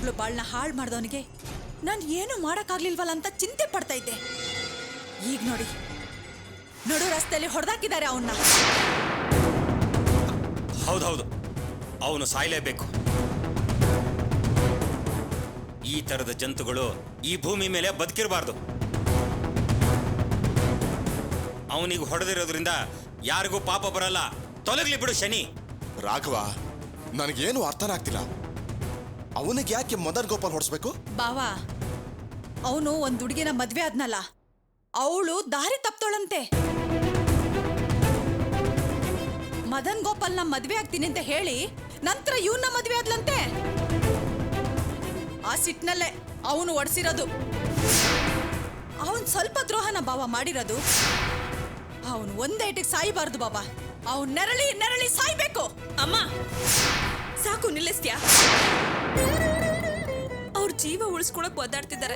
ಮಗಳು ಬಾಳ್ನ ಹಾಳು ಮಾಡ್ದವನಿಗೆ ನಾನು ಏನು ಮಾಡೋಕ್ಕಾಗ್ಲಿಲ್ವಲ್ಲ ಅಂತ ಚಿಂತೆ ಪಡ್ತಾ ಇದ್ದೆ. ಈಗ ನೋಡಿ, ನಡು ರಸ್ತೆಯಲ್ಲಿ ಹೊಡೆದಾಕಿದ್ದಾರೆ ಅವನ್ನ. ಹೌದೌದು, ಅವನು ಸಾಯಲೇಬೇಕು. ಈ ತರದ ಜಂತುಗಳು ಈ ಭೂಮಿ ಮೇಲೆ ಬದುಕಿರಬಾರ್ದು. ಅವನಿಗೆ ಹೊಡೆದಿರೋದ್ರಿಂದ ಯಾರಿಗೂ ಪಾಪ ಬರಲ್ಲ. ತೊಲಗ್ಲಿ ಬಿಡು ಶನಿ. ರಾಘವ, ನನಗೇನು ಅರ್ಥನಾಗ್ತಿಲ್ಲ. ಅವನಿಗೆ ಯಾಕೆ ಮದನ್ ಗೋಪಾಲ್ ಹೊಡಿಸ್ಬೇಕು? ಬಾವಾ, ಅವನು ಒಂದ್ ಹುಡುಗಿನ ಮದ್ವೆ ಆದ್ನಲ್ಲ, ಅವಳು ದಾರಿ ತಪ್ತೋಳಂತೆ. ಮದನ್ ಗೋಪಾಲ್ನ ಮದ್ವೆ ಆಗ್ತೀನಿ ಅಂತ ಹೇಳಿ ನಂತರ ಇವನ್ನ ಮದ್ವೆ ಆದ್ಲಂತೆ. ಆ ಸಿಟ್ನಲ್ಲೇ ಅವನು ಒಡ್ಸಿರೋದು. ಅವನ್ ಸ್ವಲ್ಪ ದ್ರೋಹನ ಬಾವ ಮಾಡಿರೋದು. ಅವನು ಒಂದೇಟಿಗೆ ಸಾಯಬಾರ್ದು ಬಾಬಾ. ಅವನ್ ನೆರಳಿ ನೆರಳಿ ಸಾಯ್ಬೇಕು. ಅಮ್ಮ ಸಾಕು, ನಿಲ್ಲಿಸ್ತ್ಯಾ? ಅವ್ರ ಜೀವ ಉಳಿಸ್ಕೊಳಕ್ ಒದ್ದಾಡ್ತಿದ್ದಾರೆ.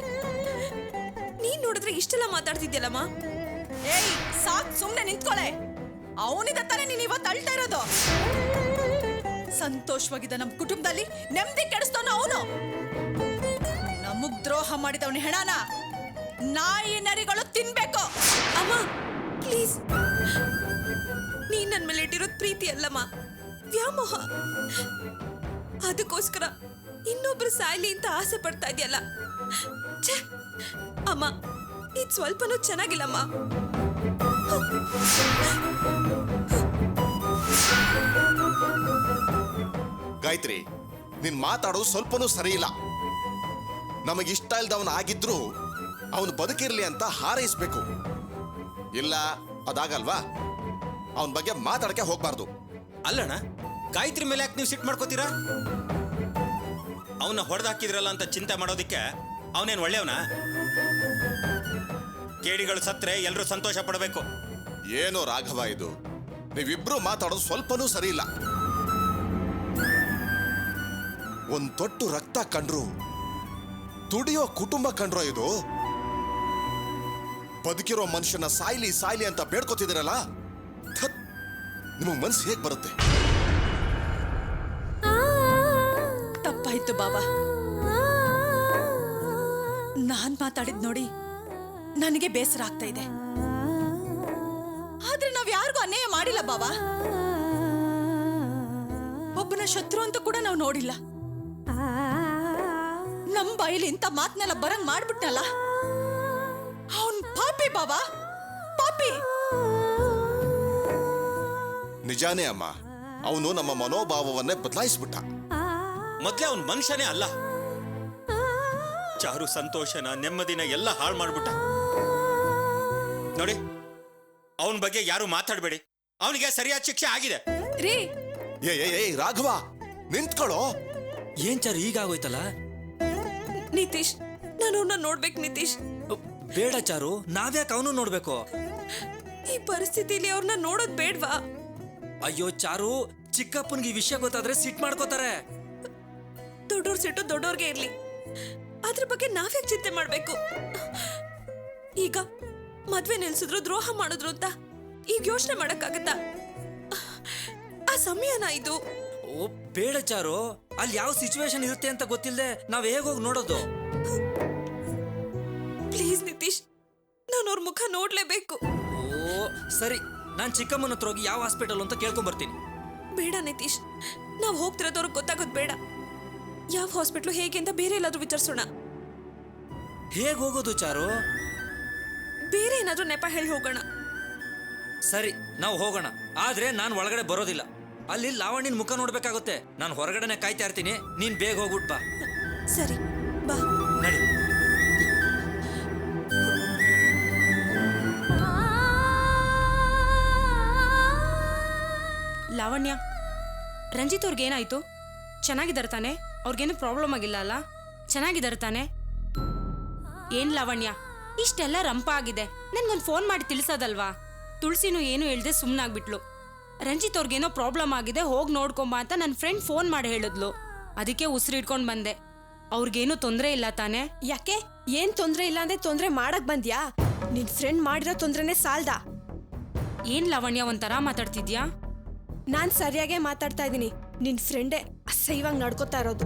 ನೀನ್ ನೋಡಿದ್ರೆ ಇಷ್ಟೆಲ್ಲ ಮಾತಾಡ್ತಿದ್ಯಲ್ಲಮ್ಮ. ಏಯ್ ಸಾಕ್, ಸುಮ್ನೆ ನಿಂತ್ಕೊಳೆ. ಅವನಿದ ತಾನೇ ನೀನ್ ಇವತ್ತು ಅಳ್ತಾ ಇರೋದು. ಸಂತೋಷವಾಗಿದ್ದ ನಮ್ ಕುಟುಂಬದಲ್ಲಿ ನೆಮ್ಮದಿ ಕೆಡಿಸ್ತಾನ ಅವನು. ನಮಗ್ ದ್ರೋಹ ಮಾಡಿದವನ ಹೆಣನ ನಾಯಿ ನರಿಗಳು ತಿನ್ಬೇಕು. ಅಮ್ಮ ಪ್ಲೀಸ್, ನೀನ್ ನನ್ ಮೇಲೆ ಇಟ್ಟಿರೋದ್ ಪ್ರೀತಿ ಅಲ್ಲಮ್ಮ, ವ್ಯಾಮೋಹ. ಅದಕ್ಕೋಸ್ಕರ ಇನ್ನೊಬ್ರು ಸಾಯ್ಲಿ ಅಂತ ಆಸೆ ಪಡ್ತಾ ಇದೆಯಲ್ಲ. ಅಮ್ಮ, ಇದು ಸ್ವಲ್ಪನೂ ಚೆನ್ನಾಗಿಲ್ಲಮ್ಮ. ಗಾಯತ್ರಿ, ನೀನ್ ಮಾತಾಡೋದು ಸ್ವಲ್ಪನೂ ಸರಿ ಇಲ್ಲ. ನಮಗಿಷ್ಟ ಇಲ್ದವನ ಆಗಿದ್ರು ಅವನು ಬದುಕಿರ್ಲಿ ಅಂತ ಹಾರೈಸ್ಬೇಕು. ಇಲ್ಲ, ಅದಾಗಲ್ವಾ? ಅವನ ಬಗ್ಗೆ ಮಾತಾಡಕ್ಕೆ ಹೋಗ್ಬಾರ್ದು. ಅಲ್ಲಣ್ಣ, ಗಾಯತ್ರಿ ಮೇಲೆ ಯಾಕೆ ನೀವು ಸಿಟ್ ಮಾಡ್ಕೋತೀರಾ? ಅವನ್ನ ಹೊಡೆದಾಕಿದ್ರಲ್ಲ ಅಂತ ಚಿಂತೆ ಮಾಡೋದಿಕ್ಕೆ ಅವನೇನು ಒಳ್ಳೆಯವನ? ಕೇಡಿಗಳು ಸತ್ರೆ ಎಲ್ಲರೂ ಸಂತೋಷ ಪಡಬೇಕು. ಏನೋ ರಾಘವ, ಇದು ನೀವಿಬ್ರು ಮಾತಾಡೋದು ಸ್ವಲ್ಪನೂ ಸರಿ ಇಲ್ಲ. ಒಂದ್ ತೊಟ್ಟು ರಕ್ತ ಕಂಡ್ರು ದುಡಿಯೋ ಕುಟುಂಬ ಕಂಡ್ರೋ ಇದು? ಬದುಕಿರೋ ಮನುಷ್ಯನ ಸಾಯ್ಲಿ ಸಾಯ್ಲಿ ಅಂತ ಬೇಡ್ಕೋತಿದ್ದೀರಲ್ಲ, ನಿಮಗ್ ಮನ್ಸು ಹೇಗ್ ಬರುತ್ತೆ? ತಪ್ಪಾಯ್ತು ಬಾಬಾ. ನಾನ್ ಮಾತಾಡಿದ್ ನೋಡಿ ನನಗೆ ಬೇಸರ ಆಗ್ತಾ ಇದೆ. ಆದ್ರೆ ನಾವ್ ಯಾರಿಗೂ ಅನ್ಯಾಯ ಮಾಡಿಲ್ಲ ಬಾಬಾ. ಒಬ್ಬನ ಶತ್ರು ಅಂತ ಕೂಡ ನಾವು ನೋಡಿಲ್ಲ. ನಮ್ ಬಾಯಿಲಿ ಇಂಥ ಮಾತನ್ನೆಲ್ಲ ಬರಂಗ್ ಮಾಡ್ಬಿಟ್ನಲ್ಲ. ಅವನ್ ಪಾಪಿ ಬಾಬಾ, ಪಾಪಿ. ನಿಜಾನೇ ಅಮ್ಮ, ಅವನು ನಮ್ಮ ಮನೋಭಾವವನ್ನೇ ಬದಲಾಯಿಸ್ಬಿಟ್ಟ. ಮೊದ್ಲೇ ಅವನ್ ಮನುಷ್ಯನೇ ಅಲ್ಲ. ಚಾರು ಸಂತೋಷನ ನೆಮ್ಮದಿನ ಎಲ್ಲ ಹಾಳು ಮಾಡ್ಬಿಟ್ಟ. ನೋಡಿ, ಅವನ ಬಗ್ಗೆ ಯಾರು ಮಾತಾಡಬೇಡಿ. ಅವನಿಗೆ ಸರಿಯಾದ ಶಿಕ್ಷೆ ಆಗಿದೆ. ರೀ ಏ ರಾಘವ, ನಿಂತ್ಕೊಳ್ಳೋ. ಏನ್ ಚಾರು ಹೀಗಾಗೋಯ್ತಲ್ಲ? ನಿತೀಶ್, ನಾನು ಅವ್ರನ್ನ ನೋಡ್ಬೇಕು. ನಿತೀಶ್ ಬೇಡ ಚಾರು, ನಾವ್ಯಾಕೆ ಅವನು ನೋಡ್ಬೇಕು? ಈ ಪರಿಸ್ಥಿತಿಲಿ ಅವ್ರನ್ನ ನೋಡೋದ್ ಬೇಡ್ವಾ? ಅಯ್ಯೋ ಚಾರು, ಚಿಕ್ಕಪ್ಪನ್ಗೆ ಈ ವಿಷಯ ಗೊತ್ತಾದ್ರೆ ಸಿಟ್ ಮಾಡ್ಕೋತಾರೆ. ದೊಡ್ಡೋರ್ ಸಿಟ್ಟು ದೊಡ್ಡೋರ್ಗೆ ಇರ್ಲಿ, ಅದ್ರ ಬಗ್ಗೆ ನಾವ್ಯಾಕೆ ಚಿಂತೆ ಮಾಡ್ಬೇಕು? ಈಗ ಮದ್ವೆ ನಿಲ್ಸಿದ್ರು, ದ್ರೋಹ ಮಾಡಿದ್ರು ಅಂತ ಈಗ ಯೋಚನೆ ಮಾಡಕ್ಕಾಗತ್ತಾ? ಆ ಸಮಯನ ಇದು. ಓ ಬೇಡ ಚಾರು, ಅಲ್ಲಿ ಯಾವ ಸಿಚುವೇಶನ್ ಇರುತ್ತೆ ಅಂತ ಗೊತ್ತಿಲ್ಲದೆ ನಾವ್ ಹೇಗೋಗಿ ನೋಡೋದು? ಪ್ಲೀಸ್ ನಿತೀಶ್, ನಾನು ಅವ್ರ ಮುಖ ನೋಡ್ಲೇಬೇಕು. ಓ ಸರಿ, ನಾನ್ ಚಿಕ್ಕಮ್ಮನ ಹತ್ರ ಹೋಗಿ ಯಾವ ಹಾಸ್ಪಿಟಲ್ ಅಂತ ಕೇಳ್ಕೊಂಡ್ ಬರ್ತೀನಿ. ಬೇಡ ನಿತೀಶ್, ನಾವ್ ಹೋಗ್ತಿರೋದವ್ರಿಗೆ ಗೊತ್ತಾಗೋದ್ ಬೇಡ. ಯಾವ ಹಾಸ್ಪಿಟ್ಲು ಹೇಗೆ ಅಂತ ಬೇರೆ ಎಲ್ಲಾದ್ರೂ ವಿಚಾರಿಸೋಣ. ಹೇಗ್ ಹೋಗೋದು ಚಾರು? ಬೇರೆ ಏನಾದ್ರೂ ನೆಪ ಹೇಳಿ ಹೋಗೋಣ. ಸರಿ, ನಾವು ಹೋಗೋಣ. ಆದ್ರೆ ನಾನ್ ಒಳಗಡೆ ಬರೋದಿಲ್ಲ. ಅಲ್ಲಿ ಲಾವಣ್ಯನ ಮುಖ ನೋಡ್ಬೇಕಾಗುತ್ತೆ. ನಾನು ಹೊರಗಡೆನೆ ಕಾಯ್ತಾ ಇರ್ತೀನಿ. ನೀನ್ ಬೇಗ ಹೋಗ್ಬಿಟ್ ಬಾ. ಸರಿ ಬಾ. ನಡಿ. ಲಾವಣ್ಯ, ರಂಜಿತ್ ಅವ್ರಿಗೆ ಏನಾಯ್ತು? ಚೆನ್ನಾಗಿದ್ದಾರೆ ತಾನೆ? ಅವ್ರಿಗೇನು ಪ್ರಾಬ್ಲಮ್ ಆಗಿಲ್ಲ ಅಲ್ಲ? ಚೆನ್ನಾಗಿದ್ದಾರೆ ತಾನೆ? ಏನ್ ಲಾವಣ್ಯ, ಇಷ್ಟೆಲ್ಲ ರಂಪ ಆಗಿದೆ, ನನ್ಗೊಂದು ಫೋನ್ ಮಾಡಿ ತಿಳಿಸೋದಲ್ವಾ? ತುಳಸಿನೂ ಏನು ಹೇಳ್ದೆ ಸುಮ್ಮನಾಗ್ಬಿಟ್ಲು. ರಂಜಿತ್ ಅವ್ರಿಗೇನೋ ಪ್ರಾಬ್ಲಮ್ ಆಗಿದೆ, ಹೋಗಿ ನೋಡ್ಕೊಂಬ ಅಂತ ನನ್ನ ಫ್ರೆಂಡ್ ಫೋನ್ ಮಾಡಿ ಹೇಳಿದ್ಲು. ಅದಕ್ಕೆ ಉಸಿರು ಇಟ್ಕೊಂಡು ಬಂದೆ. ಅವ್ರಿಗೇನು ತೊಂದರೆ ಇಲ್ಲ ತಾನೆ? ಯಾಕೆ, ಏನ್ ತೊಂದರೆ ಇಲ್ಲ ಅಂದ್ರೆ ತೊಂದರೆ ಮಾಡಕ್ ಬಂದ್ಯಾ? ನಿನ್ ಫ್ರೆಂಡ್ ಮಾಡಿರೋ ತೊಂದ್ರೆನೇ ಸಾಲ್ದ. ಏನ್ ಲಾವಣ್ಯ ಒಂಥರ ಮಾತಾಡ್ತಿದ್ಯಾ? ನಾನ್ ಸರಿಯಾಗೇ ಮಾತಾಡ್ತಾ ಇದೀನಿ. ನಿನ್ ಫ್ರೆಂಡೇ ಅಸಹ್ಯವಾಗಿ ನಡ್ಕೋತಾ ಇರೋದು.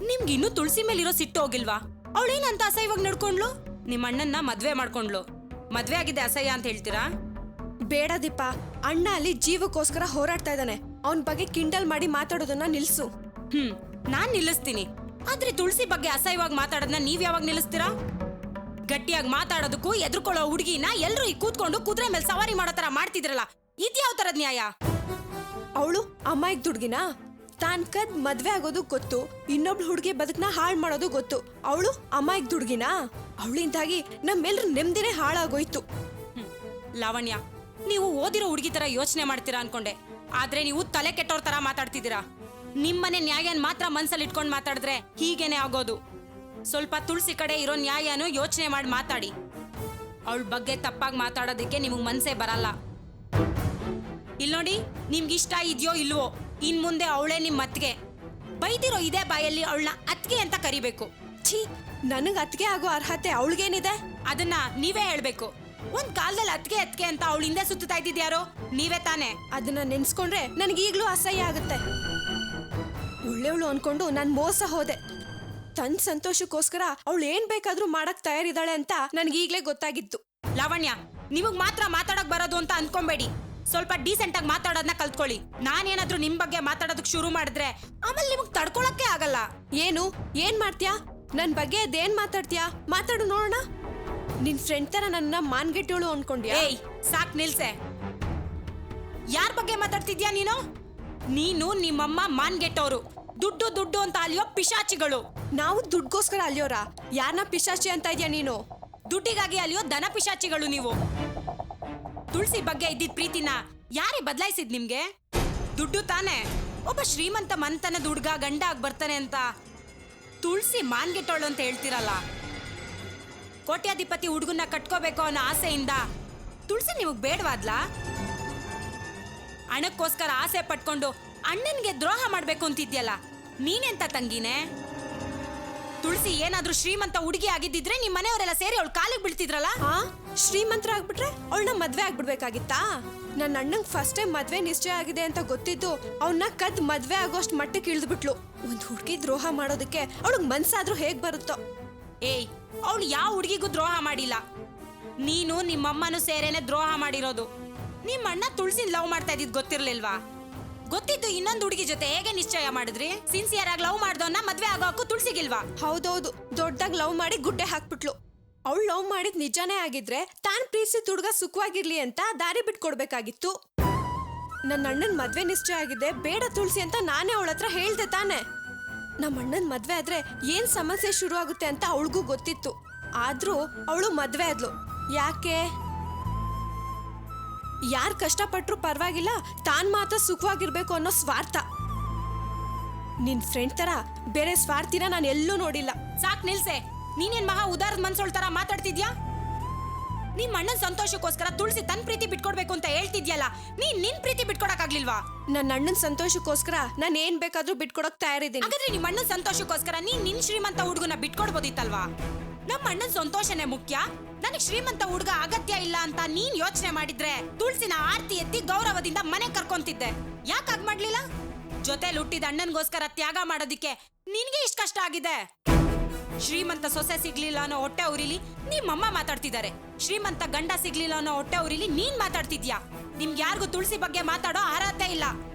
ನಿಮ್ಗೆ ಇನ್ನೂ ತುಳಸಿ ಮೇಲಿರೋ ಸಿಟ್ಟು ಹೋಗಿಲ್ವಾ? ಅವಳೇನಂತ ಅಸಹ್ಯವಾಗಿ ನಡ್ಕೊಂಡ್ಲು? ನಿಮ್ಮ ಅಣ್ಣನ್ನ ಮದ್ವೆ ಮಾಡ್ಕೊಂಡ್ಲು. ಮದ್ವೆ ಆಗಿದೆ ಅಸಹ್ಯ ಅಂತ ಹೇಳ್ತೀರಾ? ಬೇಡ ದೀಪ, ಅಣ್ಣ ಅಲ್ಲಿ ಜೀವಕ್ಕೋಸ್ಕರ ಹೋರಾಡ್ತಾ ಇದ್ದಾನೆ. ಅವನ ಬಗ್ಗೆ ಕಿಂಡಲ್ ಮಾಡಿ ಮಾತಾಡೋದನ್ನ ನಿಲ್ಸು. ನಾನ್ ನಿಲ್ಲಿಸ್ತೀನಿ. ಆದ್ರೆ ತುಳಸಿ ಬಗ್ಗೆ ಅಸಹ್ಯವಾಗಿ ಮಾತಾಡೋದನ್ನ ನೀವ್ ಯಾವಾಗ ನಿಲ್ಲಿಸ್ತೀರಾ? ಗಟ್ಟಿಯಾಗಿ ಮಾತಾಡೋದಕ್ಕೂ ಎದ್ರುಕೊಳ್ಳೋ ಹುಡುಗಿನ ಎಲ್ರು ಈ ಕೂತ್ಕೊಂಡು ಕುದುರೆ ಮೇಲೆ ಸವಾರಿ ಮಾಡೋ ತರ ಮಾಡ್ತಿದ್ರಲ್ಲ, ಇದ್ಯಾವ ತರದ್ ನ್ಯಾಯ? ಅವಳು ಅಮ್ಮಾಯಿಗ್ ದುಡ್ಗಿನ ತಾನ್ ಕದ್ ಮದ್ವೆ ಆಗೋದು ಗೊತ್ತು, ಇನ್ನೊಬ್ಳು ಹುಡುಗಿ ಬದುಕ್ನ ಹಾಳು ಮಾಡೋದು ಗೊತ್ತು. ಅವಳು ಅಮ್ಮಾಯಿಗ್ ದುಡ್ಗಿನ ಅವಳಿಂದಾಗಿ ನಮ್ಮೆಲ್ರ ನೆಮ್ಮದಿನೇ ಹಾಳಾಗೋಯ್ತು. ಲಾವಣ್ಯ, ನೀವು ಓದಿರೋ ಹುಡುಗಿ ತರ ಯೋಚನೆ ಮಾಡ್ತೀರಾ ಅನ್ಕೊಂಡೆ, ಆದ್ರೆ ನೀವು ತಲೆ ಕೆಟ್ಟೋರ್ ತರ ಮಾತಾಡ್ತಿದ್ದೀರಾ. ನಿಮ್ಮನೆ ನ್ಯಾಯನ್ ಮಾತ್ರ ಮನ್ಸಲ್ಲಿ ಇಟ್ಕೊಂಡು ಮಾತಾಡಿದ್ರೆ ಹೀಗೇನೆ ಆಗೋದು. ಸ್ವಲ್ಪ ತುಳಸಿ ಕಡೆ ಇರೋ ನ್ಯಾಯನೂ ಯೋಚನೆ ಮಾಡಿ ಮಾತಾಡಿ. ಅವಳ ಬಗ್ಗೆ ತಪ್ಪಾಗಿ ಮಾತಾಡೋದಕ್ಕೆ ನಿಮಗ್ ಮನ್ಸೇ ಬರಲ್ಲ. ಇಲ್ ನೋಡಿ, ನಿಮ್ಗಿಷ್ಟ ಇದೆಯೋ ಇಲ್ವೋ, ಇನ್ ಮುಂದೆ ಅವಳೇ ನಿಮ್ ಅತ್ತಿಗೆ. ಬೈದಿರೋ ಇದೇ ಬಾಯಲ್ಲಿ ಅವಳನ್ನ ಅತ್ತಿಗೆ ಅಂತ ಕರಿಬೇಕು. ಛೀ, ನನಗ್ ಅತ್ತಿಗೆ ಆಗೋ ಅರ್ಹತೆ ಅವಳಿಗೇನಿದೆ? ಅದನ್ನ ನೀವೇ ಹೇಳ್ಬೇಕು. ಒಂದ್ ಕಾಲದಲ್ಲಿ ಅತ್ತಿಗೆ ಅತ್ತಿಗೆ ಅಂತ ಅವಳ ಹಿಂದೆ ಸುತ್ತಾ ಇದ್ದಿದ್ಯಾರೋ ನೀವೇ ತಾನೇ. ಅದನ್ನ ನೆನ್ಸ್ಕೊಂಡ್ರೆ ನನಗೀಗ್ಲೂ ಅಸಹ್ಯ ಆಗುತ್ತೆ. ಒಳ್ಳೆವಳು ಅನ್ಕೊಂಡು ನಾನ್ ಮೋಸ ಹೋದೆ. ತನ್ ಸಂತೋಷಕ್ಕೋಸ್ಕರ ಅವಳು ಏನ್ ಬೇಕಾದ್ರೂ ಮಾಡಕ್ ತಯಾರಿದ್ದಾಳೆ ಅಂತ ನನ್ಗೀಗ್ಲೇ ಗೊತ್ತಾಗಿತ್ತು. ಲಾವಣ್ಯ, ನಿಮಗ್ ಮಾತ್ರ ಮಾತಾಡಕ್ ಬರೋದು ಅಂತ ಅನ್ಕೊಂಬೇಡಿ. ಸ್ವಲ್ಪ ಡೀಸೆಂಟ್ ಆಗಿ ಮಾತಾಡೋದನ್ನ ಕಲ್ತ್ಕೊಳ್ಳಿ. ನಾನೇನಾದ್ರೂ ನಿಮ್ ಬಗ್ಗೆ ಮಾತಾಡೋದಕ್ ಶುರು ಮಾಡಿದ್ರೆ ಆಮೇಲೆ ನಿಮಗ್ ತಡ್ಕೊಳಕ್ಕೆ ಆಗಲ್ಲ. ಏನ್ ಮಾಡ್ತೀಯಾ? ನನ್ ಬಗ್ಗೆ ಅದೇನ್ ಮಾತಾಡ್ತೀಯಾ? ಮಾತಾಡು ನೋಡೋಣ. ನಿನ್ ಫ್ರೆಂಡ್ ತರ ನನ್ನ ಮಾನ್ಗೆಟ್ಟೋಳು ಅನ್ಕೊಂಡ್ಯಾ? ಏಯ್, ಸಾಕ್ ನಿಲ್ಸೆ. ಯಾರ್ ಬಗ್ಗೆ ಮಾತಾಡ್ತಿದ್ಯಾ ನೀನು? ನೀನು ನಿಮ್ಮಮ್ಮ ಮಾನ್ಗೆಟ್ಟೋರು, ದುಡ್ಡು ದುಡ್ಡು ಅಂತ ಅಲಿಯೋ ಪಿಶಾಚಿಗಳು. ನಾವು ದುಡ್ಗೋಸ್ಕರ ಅಲ್ಲಿಯೋರ? ಯಾರನ್ನ ಪಿಶಾಚಿ ಅಂತ ಇದ್ಯಾ ನೀನು? ದುಡ್ಡಿಗಾಗಿ ಅಲಿಯೋ ದನ ಪಿಶಾಚಿಗಳು ನೀವು. ತುಳಸಿ ಬಗ್ಗೆ ಇದ್ದಿದ್ ಪ್ರೀತಿನ ಯಾರೇ ಬದಲಾಯಿಸಿದ್ ನಿಮ್ಗೆ? ದುಡ್ಡು ತಾನೆ. ಒಬ್ಬ ಶ್ರೀಮಂತ ಮಂತನದ ಹುಡ್ಗ ಗಂಡ ಆಗಿ ಬರ್ತಾನೆ ಅಂತ ತುಳಸಿ ಮಾನ್ಗೆಟ್ಟೋಳು ಅಂತ ಹೇಳ್ತಿರಲ್ಲ. ಕೋಟ್ಯಾಧಿಪತಿ ಹುಡುಗನ್ನ ಕಟ್ಕೋಬೇಕು ಅನ್ನೋ ಆಸೆಯಿಂದ ತುಳಸಿ ನಿಮಗ್ ಬೇಡವಾದ್ಲಾ? ಹಣಕ್ಕೋಸ್ಕರ ಆಸೆ ಪಟ್ಕೊಂಡು ಅಣ್ಣನ್ಗೆ ದ್ರೋಹ ಮಾಡ್ಬೇಕು ಅಂತಿದ್ಯಲ್ಲ, ನೀನೆಂತ ತಂಗಿನೇ? ತುಳಸಿ ಏನಾದ್ರೂ ಶ್ರೀಮಂತ ಹುಡುಗಿ ಆಗಿದ್ದಿದ್ರೆ ನಿಮ್ ಮನೆಯವರೆಲ್ಲ ಸೇರಿ ಅವಳು ಕಾಲಿಗೆ ಬೀಳ್ತಿದ್ರಲ್ಲ. ಶ್ರೀಮಂತರಾಗ್ಬಿಟ್ರೆ ಅವಳನ್ನ ಮದ್ವೆ ಆಗ್ಬಿಡ್ಬೇಕಾಗಿತ್ತಾ? ನನ್ನ ಅಣ್ಣಂಗ್ ಫಸ್ಟ್ ಟೈಮ್ ಮದ್ವೆ ನಿಶ್ಚಯ ಆಗಿದೆ ಅಂತ ಗೊತ್ತಿದ್ದು ಅವನ್ನ ಕದ್ ಮದ್ವೆ ಆಗೋಷ್ಟ್ ಮಟ್ಟಕ್ಕೆ ಇಳಿದ್ಬಿಟ್ಲು. ಒಂದ್ ಹುಡುಗಿ ದ್ರೋಹ ಮಾಡೋದಕ್ಕೆ ಅವಳಿಗೆ ಮನ್ಸಾದ್ರೂ ಹೇಗ್ ಬರುತ್ತೋ? ಏಯ್, ಅವಳು ಯಾವ ಹುಡುಗಿಗೂ ದ್ರೋಹ ಮಾಡಿಲ್ಲ. ನೀನು ನಿಮ್ಮಮ್ಮನೂ ಸೇರೇನೆ ದ್ರೋಹ ಮಾಡಿರೋದು. ನಿಮ್ಮ ಅಣ್ಣ ತುಳಸಿನ ಲವ್ ಮಾಡ್ತಾ ಇದ್ದಿದ್ ಗೊತ್ತಿರ್ಲಿಲ್ವಾ? ಗೊತ್ತಿದ್ದು ಇನ್ನೊಂದು ಹುಡುಗಿ ಜೊತೆ ಹೇಗೆ ನಿಶ್ಚಯ ಮಾಡಿದ್ರಿ? ಸಿನ್ಸಿಯರ್ ಆಗಿ ಲವ್ ಮಾಡ್ದವನ್ನ ಮದ್ವೆ ಆಗೋಕ್ಕೂ ತುಳಸಿಗಿಲ್ವಾ? ಹೌದೌದು, ದೊಡ್ಡದಾಗ್ ಲವ್ ಮಾಡಿ ಗುಡ್ಡೆ ಹಾಕ್ಬಿಟ್ಲು. ಅವಳು ಲವ್ ಮಾಡಿದ್ ನಿಜಾನೇ ಆಗಿದ್ರೆ ತಾನ್ ಪ್ರೀತಿಸಿದ ಹುಡುಗ ಸುಖವಾಗಿರ್ಲಿ ಅಂತ ದಾರಿ ಬಿಟ್ಕೊಡ್ಬೇಕಾಗಿತ್ತು. ನನ್ನ ಅಣ್ಣನ್ ಮದ್ವೆ ನಿಶ್ಚಯ ಆಗಿದೆ, ಬೇಡ ತುಳಸಿ ಅಂತ ನಾನೇ ಅವಳ ಹತ್ರ ಹೇಳ್ದೆ ತಾನೆ. ನಮ್ಮ ಅಣ್ಣನ್ ಮದ್ವೆ ಆದ್ರೆ ಏನ್ ಸಮಸ್ಯೆ ಶುರು ಆಗುತ್ತೆ ಅಂತ ಅವಳಿಗೂ ಗೊತ್ತಿತ್ತು. ಆದ್ರೂ ಅವಳು ಮದ್ವೆ ಆದ್ಲು. ಯಾಕೆ? ಯಾರ್ ಕಷ್ಟಪಟ್ರು ಪರವಾಗಿಲ್ಲ, ತಾನ್ ಮಾತ್ರ ಸುಖವಾಗಿರ್ಬೇಕು ಅನ್ನೋ ಸ್ವಾರ್ಥ. ನಿನ್ ಫ್ರೆಂಡ್ ತರ ಬೇರೆ ಸ್ವಾರ್ಥಿನ ನಾನು ಎಲ್ಲೂ ನೋಡಿಲ್ಲ. ಸಾಕ್ ನಿಲ್ಸೆ. ನೀನೇನ್ ಮಹಾ ಉದಾರದ ಮನ್ಸೋಳ್ ತರ ಮಾತಾಡ್ತಿದ್ಯಾ? ನಿಮ್ ಅಣ್ಣನ್ ಸಂತೋಷಕ್ಕೋಸ್ಕರ ತುಳಸಿ ತನ್ ಪ್ರೀತಿ ಬಿಟ್ಕೊಡ್ಬೇಕು ಅಂತ ಹೇಳ್ತಿದ್ಯಲ್ಲ, ನೀನ್ ನಿನ್ ಪ್ರೀತಿ ಬಿಟ್ಕೊಡಕ್ಕಾಗ್ಲಿಲ್ವಾ? ನನ್ನ ಅಣ್ಣನ್ ಸಂತೋಷಕ್ಕೋಸ್ಕರ ನಾನು ಏನ್ ಬೇಕಾದ್ರೂ ಬಿಟ್ಕೊಡಕ್ ತಯಾರಿದ್ದೀನಿ. ಹಾಗಾದ್ರೆ ನಿಮ್ ಅಣ್ಣನ್ ಸಂತೋಷಕ್ಕೋಸ್ಕರ ನೀನ್ ನಿನ್ ಶ್ರೀಮಂತ ಹುಡುಗನ ಬಿಟ್ಕೊಡ್ಬೋದಿತ್ತಲ್ವಾ? ನಮ್ಮ ಅಣ್ಣನ್ ಸಂತೋಷನೇ ಮುಖ್ಯ, ನನಗ್ ಶ್ರೀಮಂತ ಹುಡುಗ ಅಗತ್ಯ ಇಲ್ಲ ಅಂತ ನೀನ್ ಯೋಚನೆ ಮಾಡಿದ್ರೆ ತುಳಸಿನ ಆರ್ತಿ ಎತ್ತಿ ಗೌರವದಿಂದ ಮನೆ ಕರ್ಕೊಂತಿದ್ದೆ. ಯಾಕೆ ಹಾಗ್ ಮಾಡ್ಲಿಲ್ಲ? ಜೊತೆಲಿ ಹುಟ್ಟಿದ ಅಣ್ಣನ್ಗೋಸ್ಕರ ತ್ಯಾಗ ಮಾಡೋದಿಕ್ಕೆ ನಿನ್ಗೆ ಇಷ್ಟ ಕಷ್ಟ ಆಗಿದೆ. ಶ್ರೀಮಂತ ಸೊಸೆ ಸಿಗ್ಲಿಲ್ಲ ಅನ್ನೋ ಹೊಟ್ಟೆ ಉರಿಲಿ ನಿಮ್ಮಮ್ಮ ಮಾತಾಡ್ತಿದ್ದಾರೆ, ಶ್ರೀಮಂತ ಗಂಡ ಸಿಗ್ಲಿಲ್ಲ ಅನ್ನೋ ಹೊಟ್ಟೆ ಉರಿಲಿ ನೀನ್ ಮಾತಾಡ್ತಿದ್ಯಾ. ನಿಮ್ಗೆ ಯಾರಿಗೂ ತುಳಸಿ ಬಗ್ಗೆ ಮಾತಾಡೋ ಅರ್ಹತೆ ಇಲ್ಲ.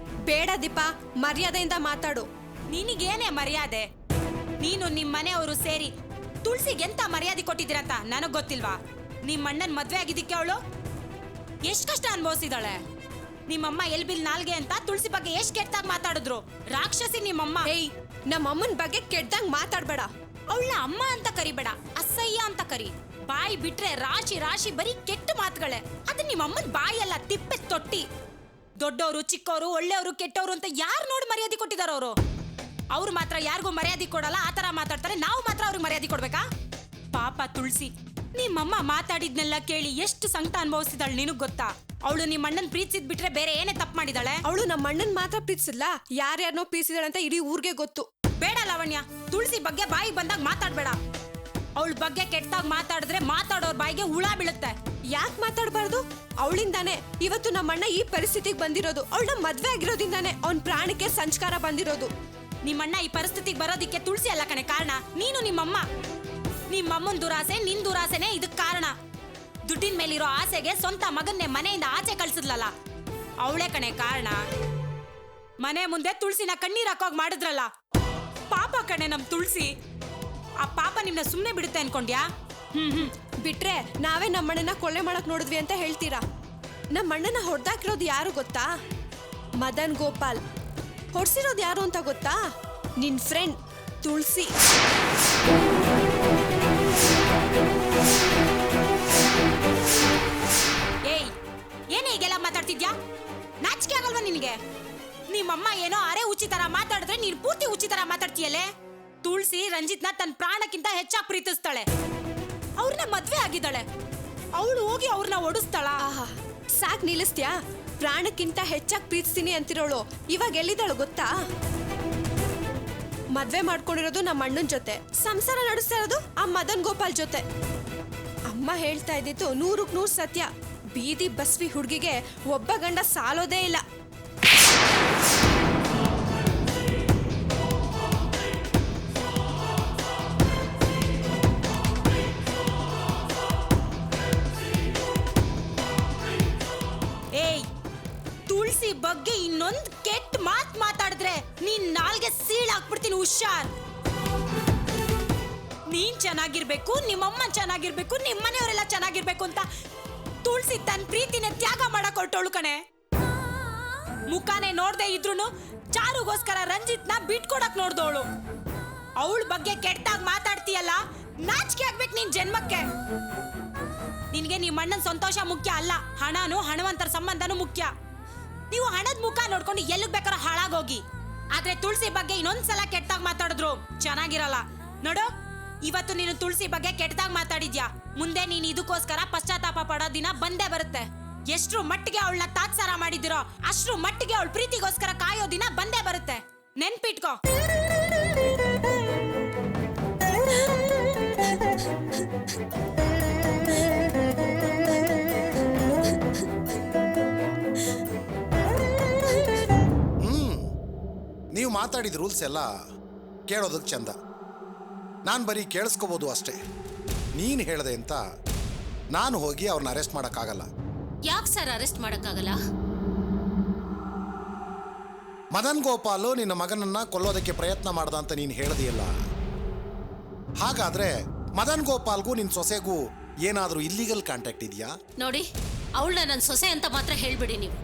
ಬೇಡ ದೀಪಾ, ಮರ್ಯಾದೆಯಿಂದ ಮಾತಾಡು. ನಿನಗೇನೆ ಮರ್ಯಾದೆ? ನೀನು ನಿಮ್ ಮನೆಯವರು ಸೇರಿ ತುಳಸಿಗೆ ಎಂತ ಮರ್ಯಾದೆ ಕೊಟ್ಟಿದ್ದೀರಂತ ನನಗ್ ಗೊತ್ತಿಲ್ವಾ? ನಿಮ್ ಅಣ್ಣನ್ ಮದ್ವೆ ಆಗಿದ್ದಕ್ಕೆ ಅವಳು ಎಷ್ಟ್ ಕಷ್ಟ ಅನ್ಭವಿಸಿದಾಳೆ. ನಿಮ್ಮಮ್ಮ ಎಲ್ಬಿಲ್ ನಾಲ್ಗೆ ಅಂತ ತುಳಸಿ ಬಗ್ಗೆ ಎಷ್ಟ್ ಕೆಟ್ಟದಾಗ ಮಾತಾಡಿದ್ರು. ರಾಕ್ಷಸಿ ನಿಮ್ಮಮ್ಮ. ಏಯ್, ನಮ್ಮಮ್ಮನ್ ಬಗ್ಗೆ ಕೆಟ್ಟದಂಗ್ ಮಾತಾಡ್ಬೇಡ. ಅವಳನ್ನ ಅಮ್ಮ ಅಂತ ಕರಿಬೇಡ, ಅಸಹ್ಯ ಅಂತ ಕರಿ. ಬಾಯಿ ಬಿಟ್ರೆ ರಾಶಿ ರಾಶಿ ಬರೀ ಕೆಟ್ಟ ಮಾತುಗಳೇ. ಅದು ನಿಮ್ಮಮ್ಮನ್ ಬಾಯಲ್ಲ, ತಿಪ್ಪೆ ತೊಟ್ಟಿ. ದೊಡ್ಡವರು ಚಿಕ್ಕವರು ಒಳ್ಳೆಯವರು ಕೆಟ್ಟವರು ಅಂತ ಯಾರು ನೋಡಿ ಮರ್ಯಾದೆ ಕೊಟ್ಟಿದಾರ ಅವರು? ಅವ್ರು ಮಾತ್ರ ಯಾರಿಗೂ ಮರ್ಯಾದೆ ಕೊಡಲ್ಲ, ಆತರ ಮಾತಾಡ್ತಾರೆ. ನಾವು ಮಾತ್ರ ಅವ್ರಿಗೆ ಮರ್ಯಾದೆ ಕೊಡ್ಬೇಕಾ? ಪಾಪ ತುಳಸಿ, ನಿಮ್ಮಮ್ಮ ಮಾತಾಡಿದ್ನೆಲ್ಲ ಕೇಳಿ ಎಷ್ಟು ಸಂಕಟ ಅನುಭವಿಸಿದಾಳೆ ನಿನಗ್ ಗೊತ್ತಾ? ಅವಳು ನಿಮ್ಮ ಅಣ್ಣನ್ ಪ್ರೀತಿಸಿದ್ ಬಿಟ್ರೆ ಬೇರೆ ಏನೇ ತಪ್ಪು ಮಾಡಿದಾಳೆ? ಅವಳು ನಮ್ಮ ಅಣ್ಣನ್ ಮಾತ್ರ ಪ್ರೀತಿಸಿಲ್ಲ, ಯಾರ್ಯಾರನೋ ಪ್ರೀತಿಸಿದಾಳೆ ಅಂತ ಇಡೀ ಊರ್ಗೆ ಗೊತ್ತು. ಬೇಡ ಲಾವಣ್ಯ, ತುಳಸಿ ಬಗ್ಗೆ ಬಾಯಿ ಬಂದಾಗ ಮಾತಾಡ್ಬೇಡ. ಅವಳ ಬಗ್ಗೆ ಕೆಟ್ಟದಾಗ ಮಾತಾಡಿದ್ರೆ ಮಾತಾಡೋರ್ ಬಾಯಿಗೆ ಹುಳ ಬೀಳುತ್ತೆ. ಯಾಕೆ ಮಾತಾಡಬಾರ್ದು? ಅವಳಿಂದಾನೆ ಇವತ್ತು ನಮ್ಮಣ್ಣ ಈ ಪರಿಸ್ಥಿತಿಗೆ ಬಂದಿರೋದು. ಅವಳನ್ನ ಮದ್ವೆ ಆಗಿರೋದ್ರಿಂದಾನೆ ಅವನ್ ಪ್ರಾಣಕ್ಕೆ ಸಂಸ್ಕಾರ ಬಂದಿರೋದು. ನಿಮ್ಮಣ್ಣ ಈ ಪರಿಸ್ಥಿತಿಗೆ ಬರೋದಿಕ್ಕೆ ತುಳಸಿ ಅಲ್ಲ ಕಣೆ ಕಾರಣ, ನೀನು ನಿಮ್ಮಮ್ಮ. ನಿಮ್ಮಮ್ಮನ ದುರಾಸೆ, ನಿನ್ ದುರಾಸೆನೇ ಇದಕ್ ಕಾರಣ. ದುಡ್ಡಿನ ಮೇಲಿರೋ ಆಸೆಗೆ ಸ್ವಂತ ಮಗನ್ನೇ ಮನೆಯಿಂದ ಆಚೆ ಕಳ್ಸಿದ್ಲಲ್ಲ, ಅವಳೇ ಕಣೆ ಕಾರಣ. ಮನೆ ಮುಂದೆ ತುಳಸಿನ ಕಣ್ಣೀರ್ ಹಾಕೋಗ್ ಮಾಡಿದ್ರಲ್ಲ, ಪಾಪ ಕಣೆ ನಮ್ ತುಳಸಿ. ಆ ಪಾಪ ನಿಮ್ನ ಸುಮ್ನೆ ಬಿಡುತ್ತೆ ಅನ್ಕೊಂಡ್ಯಾ? ಬಿಟ್ರೆ ನಾವೇ ನಮ್ಮಣ್ಣನ ಕೊಲೆ ಮಾಡಕ್ ನೋಡಿದ್ವಿ ಅಂತ ಹೇಳ್ತೀರಾ? ನಮ್ಮಣ್ಣನ ಹೊಡೆದಾಕಿರೋದು ಯಾರು ಗೊತ್ತಾ? ಮದನ್ ಗೋಪಾಲ್. ಹೊಡ್ಸಿರೋದು ಯಾರು ಅಂತ ಗೊತ್ತಾ? ನಿನ್ ಫ್ರೆಂಡ್ ತುಳಸಿ. ಏಯ್, ಏನೇ ಈಗೆಲ್ಲ ಮಾತಾಡ್ತಿದ್ಯಾ? ನಾಚಿಕೆ ಆಗಲ್ವಾ ನಿನಗೆ? ನಿಮ್ಮಮ್ಮ ಏನೋ ಅರೆ ಉಚ್ಚಿ ತರ ಮಾತಾಡಿದ್ರೆ ನೀನ್ ಪೂರ್ತಿ ಉಚ್ಚಿ ತರ ಮಾತಾಡ್ತೀಯಲ್ಲೇ. ತುಳಸಿ ರಂಜಿತ್ನ ತನ್ನ ಪ್ರಾಣಕ್ಕಿಂತ ಹೆಚ್ಚಾಗಿ ಪ್ರೀತಿಸ್ತಾಳೆ. ಅವ್ರನ್ನ ಮದ್ವೆ ಆಗಿದ್ದಾಳೆ, ಅವಳು ಹೋಗಿ ಅವ್ರನ್ನ ಓಡಿಸ್ತಾಳ. ಆಹಾ, ಸಾಕ್ ನಿಲ್ಲಿಸ್ತ್ಯಾ? ಪ್ರಾಣಕ್ಕಿಂತ ಹೆಚ್ಚಾಗಿ ಪ್ರೀತಿಸ್ತೀನಿ ಅಂತಿರೋಳು ಇವಾಗ ಎಲ್ಲಿದ್ದಾಳು ಗೊತ್ತಾ? ಮದ್ವೆ ಮಾಡ್ಕೊಂಡಿರೋದು ನಮ್ಮ ಅಣ್ಣನ ಜೊತೆ, ಸಂಸಾರ ನಡೆಸ್ತಾ ಇರೋದು ಆ ಮದನ್ ಗೋಪಾಲ್ ಜೊತೆ. ಅಮ್ಮ ಹೇಳ್ತಾ ಇದ್ದಿತ್ತು 100ಕ್ಕೆ 100 ಸತ್ಯ. ಬೀದಿ ಬಸ್ವಿ ಹುಡುಗಿಗೆ ಒಬ್ಬ ಗಂಡ ಸಾಲೋದೇ ಇಲ್ಲ. ಏಯ್, ತುಳಸಿ ಬಗ್ಗೆ ಇನ್ನೊಂದ್ ಕೆಟ್ಟ ಮಾತ್ ಮಾತಾಡಿದ್ರೆ ನೀನ್ ನಾಲ್ಗೆ ಸೀಳಾಕ್ಬಿಡ್ತೀನಿ, ಹುಷಾರ್. ನೀನ್ ಚೆನ್ನಾಗಿರ್ಬೇಕು, ನಿಮ್ಮಮ್ಮ ಚೆನ್ನಾಗಿರ್ಬೇಕು, ನಿಮ್ಮನೆಯವರೆಲ್ಲ ಚೆನ್ನಾಗಿರ್ಬೇಕು ಅಂತ ತುಳಸಿ ತನ್ನ ಪ್ರೀತಿನ ತ್ಯಾಗ ಮಾಡಕ್ ಹೊರಟೋಳು ಕಣೆ. ಮುಖಾನೇ ನೋಡ್ದೆ ಇದ್ರುನು ಚಾರುಗೋಸ್ಕರ ರಂಜಿತ್ನ ಬಿಟ್ಕೊಡಕ್ ನೋಡ್ದವಳು. ಅವಳ ಬಗ್ಗೆ ಕೆಟ್ಟಾಗ್ ಮಾತಾಡ್ತೀಯಲ್ಲ, ನಾಚಿಕೆ ಆಗ್ಬೇಕು ನಿನ್ ಜನ್ಮಕ್ಕೆ. ನಿನ್ಗೆ ನಿಮ್ಮ ಅಣ್ಣನ ಸಂತೋಷ ಮುಖ್ಯ ಅಲ್ಲ, ಹಣನೂ ಹಣವಂತರ ಸಂಬಂಧನೂ ಮುಖ್ಯ. ನೀವು ಹಣದ ಮುಖ ನೋಡ್ಕೊಂಡು ಎಲ್ಲಿಗ್ ಬೇಕಾದ್ರೂ ಹಾಳಾಗೋಗಿ. ಆದ್ರೆ ತುಳಸಿ ಬಗ್ಗೆ ಇನ್ನೊಂದ್ಸಲ ಕೆಟ್ಟಾಗ್ ಮಾತಾಡಿದ್ರು ಚೆನ್ನಾಗಿರಲ್ಲ. ನೋಡು, ಇವತ್ತು ನೀನು ತುಳಸಿ ಬಗ್ಗೆ ಕೆಟ್ಟದಾಗ ಮಾತಾಡಿದ್ಯಾ, ಮುಂದೆ ನೀನು ಇದಕ್ಕೋಸ್ಕರ ಪಶ್ಚಾತ್ತಾಪ ಪಡೋ ದಿನ ಬಂದೇ ಬರುತ್ತೆ. ಎಷ್ಟ್ರ ಮಟ್ಟಿಗೆ ಅವಳನ್ನ ತಾತ್ಸಾರ ಮಾಡಿದಿರೋ ಅಷ್ಟ್ರ ಮಟ್ಟಿಗೆ ಅವಳ ಪ್ರೀತಿಗೋಸ್ಕರ ಕಾಯೋ ದಿನ ಬಂದೇ ಬರುತ್ತೆ, ನೆನ್ಪಿಟ್ಕೋ. ನೀವು ಮಾತಾಡಿದ ರೂಲ್ಸ್ ಎಲ್ಲ ಕೇಳೋದಕ್ಕೆ ಚಂದ, ನಾನು ಬರೀ ಕೇಳಿಸ್ಕೋಬೋದು ಅಷ್ಟೇ. ನೀನು ಹೇಳ್ದೆ ಅಂತ ನಾನು ಹೋಗಿ ಅವ್ರನ್ನ ಅರೆಸ್ಟ್ ಮಾಡೋಕ್ಕಾಗಲ್ಲ. ಯಾಕೆ ಸರ್ ಅರೆಸ್ಟ್ ಮಾಡೋಕ್ಕಾಗಲ್ಲ? ಮದನ್ ಗೋಪಾಲು ನಿನ್ನ ಮಗನನ್ನ ಕೊಲ್ಲೋದಕ್ಕೆ ಪ್ರಯತ್ನ ಮಾಡ್ದ ಅಂತ ನೀನು ಹೇಳ್ದಿಯಲ್ಲ, ಹಾಗಾದ್ರೆ ಮದನ್ ಗೋಪಾಲ್ಗೂ ನಿನ್ನ ಸೊಸೆಗೂ ಏನಾದರೂ ಇಲ್ಲಿಗಲ್ ಕಾಂಟ್ಯಾಕ್ಟ್ ಇದೆಯಾ? ನೋಡಿ, ಅವಳನ್ನ ನನ್ನ ಸೊಸೆ ಅಂತ ಮಾತ್ರ ಹೇಳ್ಬಿಡಿ ನೀವು.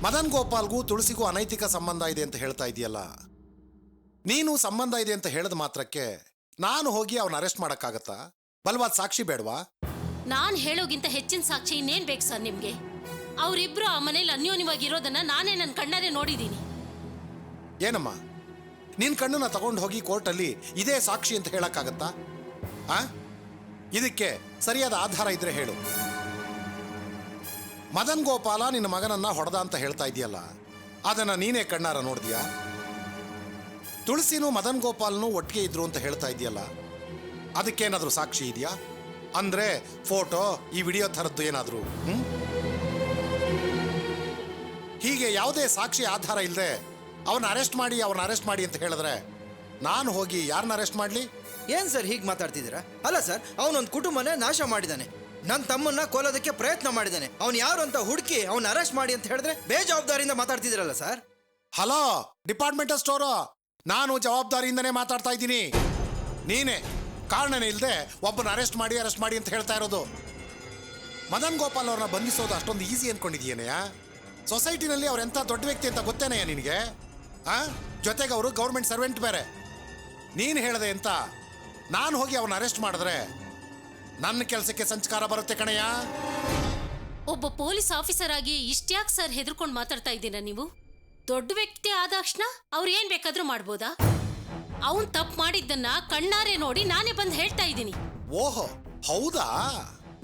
ಮದನ್ ಗೋಪಾಲ್ಗೂ ತುಳಸಿಗೂ ಅನೈತಿಕ ಸಂಬಂಧ ಇದೆ ಅಂತ ಹೇಳ್ತಾ ಇದೆಯಲ್ಲ, ನೀನು ಸಂಬಂಧ ಇದೆ ಅಂತ ಹೇಳಿದ ಮಾತ್ರಕ್ಕೆ ನಾನು ಹೋಗಿ ಅವನ್ನ ಅರೆಸ್ಟ್ ಮಾಡೋಕ್ಕಾಗತ್ತಾ? ಬಲವಾದ ಸಾಕ್ಷಿ ಬೇಡವಾ? ನಾನು ಹೇಳೋಗಿಂತ ಹೆಚ್ಚಿನ ಸಾಕ್ಷಿ ಇನ್ನೇನ್ ಬೇಕು ಸರ್ ನಿಮ್ಗೆ? ಅವರಿಬ್ರು ಆ ಮನೇಲಿ ಅನ್ಯೋನ್ಯವಾಗಿ ಇರೋದನ್ನ ನಾನೇ ನನ್ನ ಕಣ್ಣಾರೆ ನೋಡಿದ್ದೀನಿ. ಏನಮ್ಮ, ನಿನ್ನ ಕಣ್ಣನ್ನ ತಗೊಂಡು ಹೋಗಿ ಕೋರ್ಟಲ್ಲಿ ಇದೇ ಸಾಕ್ಷಿ ಅಂತ ಹೇಳಕ್ಕಾಗತ್ತಾ? ಇದಕ್ಕೆ ಸರಿಯಾದ ಆಧಾರ ಇದ್ರೆ ಹೇಳು. ಮದನ್ ಗೋಪಾಲ ನಿನ್ನ ಮಗನನ್ನ ಹೊಡೆದ ಅಂತ ಹೇಳ್ತಾ ಇದೆಯಲ್ಲ, ಅದನ್ನ ನೀನೇ ಕಣ್ಣಾರ ನೋಡಿದ್ಯಾ? ತುಳಸಿನೂ ಮದನ್ ಗೋಪಾಲ್ನೂ ಒಟ್ಟಿಗೆ ಇದ್ರು ಅಂತ ಹೇಳ್ತಾ ಇದೆಯಲ್ಲ, ಅದಕ್ಕೇನಾದ್ರೂ ಸಾಕ್ಷಿ ಇದೆಯಾ? ಅಂದ್ರೆ ಫೋಟೋ, ಈ ವಿಡಿಯೋ ಥರದ್ದು ಏನಾದ್ರು? ಹೀಗೆ ಯಾವುದೇ ಸಾಕ್ಷಿ ಆಧಾರ ಇಲ್ಲದೆ ಅವನ್ನ ಅರೆಸ್ಟ್ ಮಾಡಿ ಅಂತ ಹೇಳಿದ್ರೆ ನಾನು ಹೋಗಿ ಯಾರನ್ನ ಅರೆಸ್ಟ್ ಮಾಡಲಿ? ಏನ್ ಸರ್ ಹೀಗೆ ಮಾತಾಡ್ತಿದ್ದೀರಾ? ಅಲ್ಲ ಸರ್, ಅವನೊಂದು ಕುಟುಂಬನೇ ನಾಶ ಮಾಡಿದ್ದಾನೆ, ನನ್ನ ತಮ್ಮನ್ನ ಕೊಲ್ಲೋದಕ್ಕೆ ಪ್ರಯತ್ನ ಮಾಡಿದ್ದಾನೆ. ಅವನು ಯಾರು ಅಂತ ಹುಡುಕಿ ಅವನ್ನ ಅರೆಸ್ಟ್ ಮಾಡಿ ಅಂತ ಹೇಳಿದ್ರೆ ಬೇಜವಾಬ್ದಾರಿಯಿಂದ ಮಾತಾಡ್ತಿದ್ದೀರಲ್ಲ ಸರ್. ಹಲೋ ಡಿಪಾರ್ಟ್ಮೆಂಟಲ್ ಸ್ಟೋರು, ನಾನು ಜವಾಬ್ದಾರಿಯಿಂದನೇ ಮಾತಾಡ್ತಾ ಇದ್ದೀನಿ. ನೀನೇ ಕಾರಣನೇ ಇಲ್ಲದೆ ಒಬ್ಬನ ಅರೆಸ್ಟ್ ಮಾಡಿ ಅಂತ ಹೇಳ್ತಾ ಇರೋದು. ಮದನ್ ಗೋಪಾಲ್ ಅವ್ರನ್ನ ಬಂಧಿಸೋದು ಅಷ್ಟೊಂದು ಈಸಿ ಅನ್ಕೊಂಡಿದೀಯನೆಯಾ? ಸೊಸೈಟಿನಲ್ಲಿ ಅವ್ರೆಂಥ ದೊಡ್ಡ ವ್ಯಕ್ತಿ ಅಂತ ಗೊತ್ತೇನೆಯಾ ನಿನಗೆ? ಜೊತೆಗೆ ಅವರು ಗೌರ್ಮೆಂಟ್ ಸರ್ವೆಂಟ್ ಬೇರೆ. ನೀನು ಹೇಳಿದೆ ಅಂತ ನಾನು ಹೋಗಿ ಅವ್ರನ್ನ ಅರೆಸ್ಟ್ ಮಾಡಿದ್ರೆ ನನ್ನ ಕೆಲಸಕ್ಕೆ ಸಂಚಕಾರ ಬರುತ್ತೆ ಕಣಯ್ಯ. ಒಬ್ಬ ಪೊಲೀಸ್ ಆಫೀಸರ್ ಆಗಿ ಇಷ್ಟ್ಯಾಕೆ ಸರ್ ಹೆದರ್ಕೊಂಡು ಮಾತಾಡ್ತಾ ಇದ್ದೀರಾ ನೀವು? ದೊಡ್ಡ ವ್ಯಕ್ತಿ ಆದ ತಕ್ಷಣ ಅವ್ರು ಏನ್ ಬೇಕಾದ್ರೂ ಮಾಡ್ಬೋದಾ? ಅವನ್ ತಪ್ಪು ಮಾಡಿದ್ದನ್ನ ಕಣ್ಣಾರೆ ನೋಡಿ ನಾನೇ ಬಂದು ಹೇಳ್ತಾ ಇದ್ದೀನಿ. ಓಹೋ, ಹೌದಾ?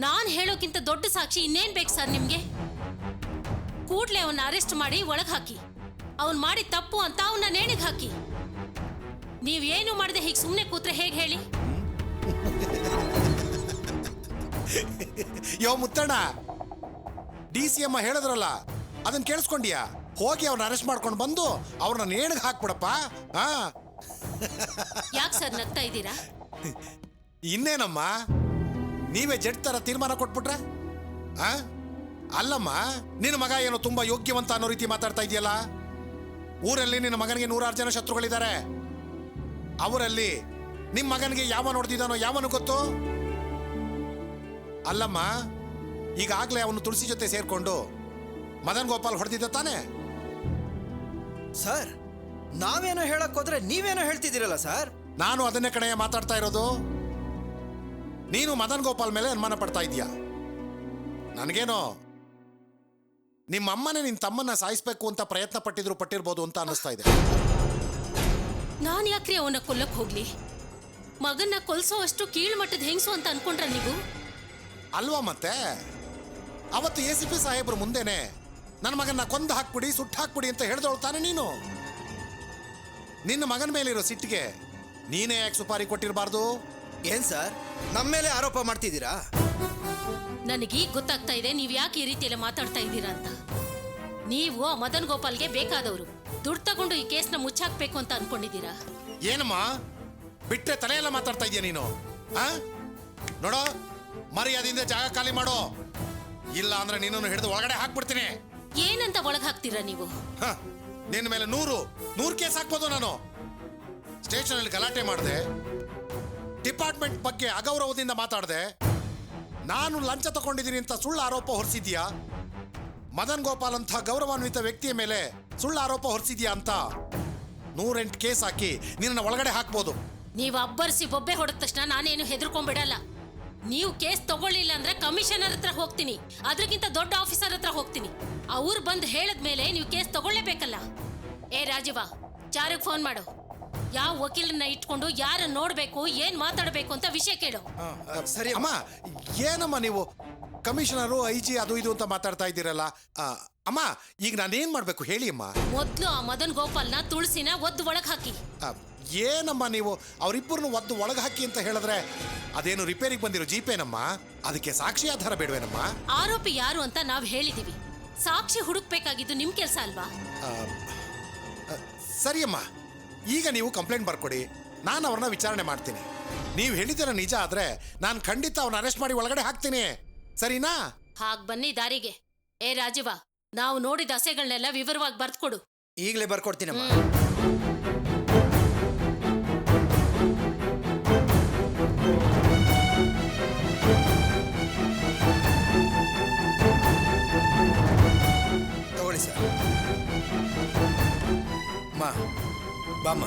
ನಾನ್ ಹೇಳೋಕ್ಕಿಂತ ದೊಡ್ಡ ಸಾಕ್ಷಿ ಇನ್ನೇನ್ ಬೇಕು ಸರ್ ನಿಮ್ಗೆ? ಕೂಡ್ಲೆ ಅವನ್ನ ಅರೆಸ್ಟ್ ಮಾಡಿ ಒಳಗ್ ಹಾಕಿ, ಅವನ್ ಮಾಡಿ ತಪ್ಪು ಅಂತ ಅವನ್ನ ನೇಣಿಗೆ ಹಾಕಿ. ನೀವೇನು ಮಾಡದೆ ಹೀಗೆ ಸುಮ್ಮನೆ ಕೂತ್ರೆ ಹೇಗೆ ಹೇಳಿ? ಯೋ ಮುತ್ತಣ್ಣ, DCM ಹೇಳಿದ್ರಲ್ಲ, ಅದನ್ನ ಕೇಳಿಸ್ಕೊಂಡ್ಯಾ? ಹೋಗಿ ಅವ್ರನ್ನ ಅರೆಸ್ಟ್ ಮಾಡ್ಕೊಂಡು ಬಂದು ಅವ್ರನ್ನ ನೇಣಿಗೆ ಹಾಕ್ಬಿಡಪ್ಪ. ಹಾ ಯಾಕೆ ಸರ್ ನಗ್ತಾ ಇದ್ದೀರಾ? ಇನ್ನೇನಮ್ಮ, ನೀವೇ ಜಡ್ ತರ ತೀರ್ಮಾನ ಕೊಟ್ಬಿಟ್ರೆ? ಆ ಅಲ್ಲಮ್ಮ, ನಿನ್ನ ಮಗ ಏನೋ ತುಂಬಾ ಯೋಗ್ಯವಂತ ಅನ್ನೋ ರೀತಿ ಮಾತಾಡ್ತಾ ಇದೆಯಲ್ಲ. ಊರಲ್ಲಿ ನಿನ್ನ ಮಗನಿಗೆ 106 ಜನ ಶತ್ರುಗಳಿದ್ದಾರೆ. ಅವರಲ್ಲಿ ನಿಮ್ಮ ಮಗನಿಗೆ ಯಾವ ನೋಡ್ದಿದ್ದಾನೋ ಯಾವನು ಗೊತ್ತು? ಅಲ್ಲಮ್ಮ, ಈಗಾಗಲೇ ಅವನು ತುಳಸಿ ಜೊತೆ ಸೇರ್ಕೊಂಡು ಮದನ್ ಗೋಪಾಲ್ ಹೊಡೆದಿದ್ದ ತಾನೆ? ಸರ್, ನಾವೇನೋ ಹೇಳಕ್ ಹೋದ್ರೆ ನೀವೇನೋ ಹೇಳ್ತಿದ್ದೀರಲ್ಲ ಸರ್. ನಾನು ಅದನ್ನೇ ಕಡೆಯ ಮಾತಾಡ್ತಾ ಇರೋದು. ನೀನು ಮದನ್ ಗೋಪಾಲ್ ಮೇಲೆ ಅನುಮಾನ ಪಡ್ತಾ ಇದೀಯ. ನನಗೇನೋ ನಿಮ್ಮ ಅಮ್ಮನೇ ನಿನ್ನ ತಮ್ಮನ್ನ ಸಾಯಿಸ್ಬೇಕು ಅಂತ ಪ್ರಯತ್ನ ಪಟ್ಟಿರ್ಬೋದು ಅಂತ ಅನ್ನಿಸ್ತಾ ಇದೆ. ನಾನು ಯಾಕ್ರಿ ಅವನ ಕೊಲ್ಲಕ್ ಹೋಗ್ಲಿ? ಮಗನ್ನ ಕೊಲ್ಸೋ ಅಷ್ಟು ಕೀಳ್ಮಟ್ಟದ ಹೆಂಗ್ಸು ಅಂತ ಅನ್ಕೊಂಡ್ರ ನೀವು? ಅಲ್ವಾ ಮತ್ತೆ? ಅವತ್ತು ACP ಸಾಹೇಬ್ರು ಮುಂದೆನೆ ನನ್ನ ಮಗನ್ನ ಕೊಂದು ಹಾಕ್ಬಿಡಿ, ಸುಟ್ಟು ಹಾಕ್ಬಿಡಿ ಅಂತ ಹೇಳ್ದವಳು ತಾನೆ ನೀನು? ನಿನ್ನ ಮಗನ ಮೇಲಿರೋ ಸಿಟ್ಟಿಗೆ ನೀನೇ ಯಾಕೆ ಸುಪಾರಿ ಕೊಟ್ಟಿರಬಾರ್ದು? ಏನ್ ಸರ್, ನಮ್ಮ ಮೇಲೆ ಆರೋಪ ಮಾಡ್ತಿದ್ದೀರಾ? ನನಗೀಗ ಗೊತ್ತಾಗ್ತಾ ಇದೆ ನೀವು ಯಾಕೆ ಈ ರೀತಿಯೆಲ್ಲ ಮಾತಾಡ್ತಾ ಇದ್ದೀರಾ ಅಂತ. ನೀವು ಆ ಮದನ್ ಗೋಪಾಲ್ಗೆ ಬೇಕಾದವರು. ದುಡ್ಡು ತಗೊಂಡು ಈ ಕೇಸ್ನ ಮುಚ್ಚಾಕ್ಬೇಕು ಅಂತ ಅನ್ಕೊಂಡಿದ್ದೀರಾ? ಏನಮ್ಮ ಬಿಟ್ಟರೆ ತಲೆಯೆಲ್ಲ ಮಾತಾಡ್ತಾ ಇದೀಯ ನೀನು? ನೋಡೋ, ಮರ್ಯಾದೆಯಿಂದ ಜಾಗ ಖಾಲಿ ಮಾಡೋ, ಇಲ್ಲ ಅಂದ್ರೆ ನಿನ್ನನ್ನು ಹಿಡಿದು ಒಳಗಡೆ ಹಾಕ್ಬಿಡ್ತೀನಿ. ಏನಂತ ಒಳಗ್ ಹಾಕ್ತೀರಾ ನೀವು? ನಿನ್ನ ಮೇಲೆ 100 ಕೇಸ್ ಹಾಕ್ಬೋದು ನಾನು. ಸ್ಟೇಷನ್ ಅಲ್ಲಿ ಗಲಾಟೆ ಮಾಡಿದೆ, ಡಿಪಾರ್ಟ್ಮೆಂಟ್ ಬಗ್ಗೆ ಅಗೌರವದಿಂದ ಮಾತಾಡಿದೆ, ನಾನು ಲಂಚ ತಗೊಂಡಿದ್ದೀನಿ ಅಂತ ಸುಳ್ಳು ಆರೋಪ ಹೊರಿಸಿದ್ಯಾ, ಮದನ್ ಗೋಪಾಲ್ ಅಂತ ಗೌರವಾನ್ವಿತ ವ್ಯಕ್ತಿಯ ಮೇಲೆ ಸುಳ್ಳು ಆರೋಪ ಹೊರಿಸಿದ್ಯಾ ಅಂತ 108 ಕೇಸ್ ಹಾಕಿ ನಿನ್ನ ಒಳಗಡೆ ಹಾಕ್ಬೋದು. ನೀವು ಅಬ್ಬರಿಸಿ ಬೊಬ್ಬೆ ಹೊಡೆದ ತಕ್ಷಣ ನಾನೇನು ಹೆದರ್ಕೊಂಡ್ಬಿಡಲ್ಲ. ನೀವು ಕೇಸ್ ತಗೊಳ್ಳಿಲ್ಲ ಅಂದ್ರೆ ಕಮಿಷನರ್ ಹತ್ರ ಹೋಗ್ತೀನಿ, ಅದಕ್ಕಿಂತ ದೊಡ್ಡ ಆಫೀಸರ್ ಹತ್ರ ಹೋಗ್ತೀನಿ. ಅವ್ರು ಬಂದು ಹೇಳದ್ಮೇಲೆ ನೀವು ಕೇಸ್ ತಗೊಳ್ಳೇಬೇಕಲ್ಲ. ಏ ರಾಜೀವ, ಚಾರಿಗೆ ಫೋನ್ ಮಾಡು. ಯಾವ ವಕೀಲನ್ನ ಇಟ್ಕೊಂಡು ಯಾರ ನೋಡ್ಬೇಕು, ಏನ್ ಮಾತಾಡ್ಬೇಕು ಅಂತ ವಿಷಯ ಕೇಳು. ಸರಿ ಅಮ್ಮ, ಏನಮ್ಮ ನೀವು ಕಮಿಷನರು IG ಅದು ಇದು ಅಂತ ಮಾತಾಡ್ತಾ ಇದ್ದೀರಲ್ಲ. ಅಮ್ಮ, ಈಗ ನಾನೇನ್ ಮಾಡ್ಬೇಕು ಹೇಳಿ ಅಮ್ಮ? ಮೊದ್ಲು ಆ ಮದನ್ ಗೋಪಾಲ್ನ ತುಳಸಿನ ಒದ್ದು ಒಳಗ್ ಹಾಕಿ. ಏನಮ್ಮ ನೀವು ಅವರಿಬ್ಬರನ್ನು ಒದ್ದು ಒಳಗೆ ಹಾಕಿ ಅಂತ ಹೇಳಿದ್ರೆ ಅದೇನು ರಿಪೇರಿಗೆ ಬಂದಿರೋ ಜೀಪೇನಮ್ಮ? ಅದಕ್ಕೆ ಸಾಕ್ಷಿ ಆಧಾರ ಬೇಡವೇನಮ್ಮ? ಆರೋಪಿ ಯಾರು ಅಂತ ನಾವ್ ಹೇಳಿದೀವಿ, ಸಾಕ್ಷಿ ಹುಡುಕ್ಬೇಕಾಗಿದ್ದು ನಿಮ್ ಕೆಲ್ಸ ಅಲ್ವಾ? ಸರಿಯಮ್ಮ, ಈಗ ನೀವು ಕಂಪ್ಲೇಂಟ್ ಬರ್ಕೊಡಿ, ನಾನು ಅವ್ರನ್ನ ವಿಚಾರಣೆ ಮಾಡ್ತೀನಿ. ನೀವು ಹೇಳಿದ್ದೀರ ನಿಜ ಆದ್ರೆ ನಾನು ಖಂಡಿತ ಅವ್ರನ್ನ ಅರೆಸ್ಟ್ ಮಾಡಿ ಒಳಗಡೆ ಹಾಕ್ತೀನಿ, ಸರಿನಾ? ಹಾಗ್ ಬನ್ನಿ ದಾರಿಗೆ. ಏ ರಾಜೀವ, ನಾವು ನೋಡಿದ ಅಸೆಗಳನ್ನೆಲ್ಲ ವಿವರವಾಗಿ ಬರ್ದ್ಕೊಡು. ಈಗಲೇ ಬರ್ಕೊಡ್ತೀನಮ್ಮ. ತಗೊಳ್ಳಿ ಸರ್. ಬಾಮ್ಮ.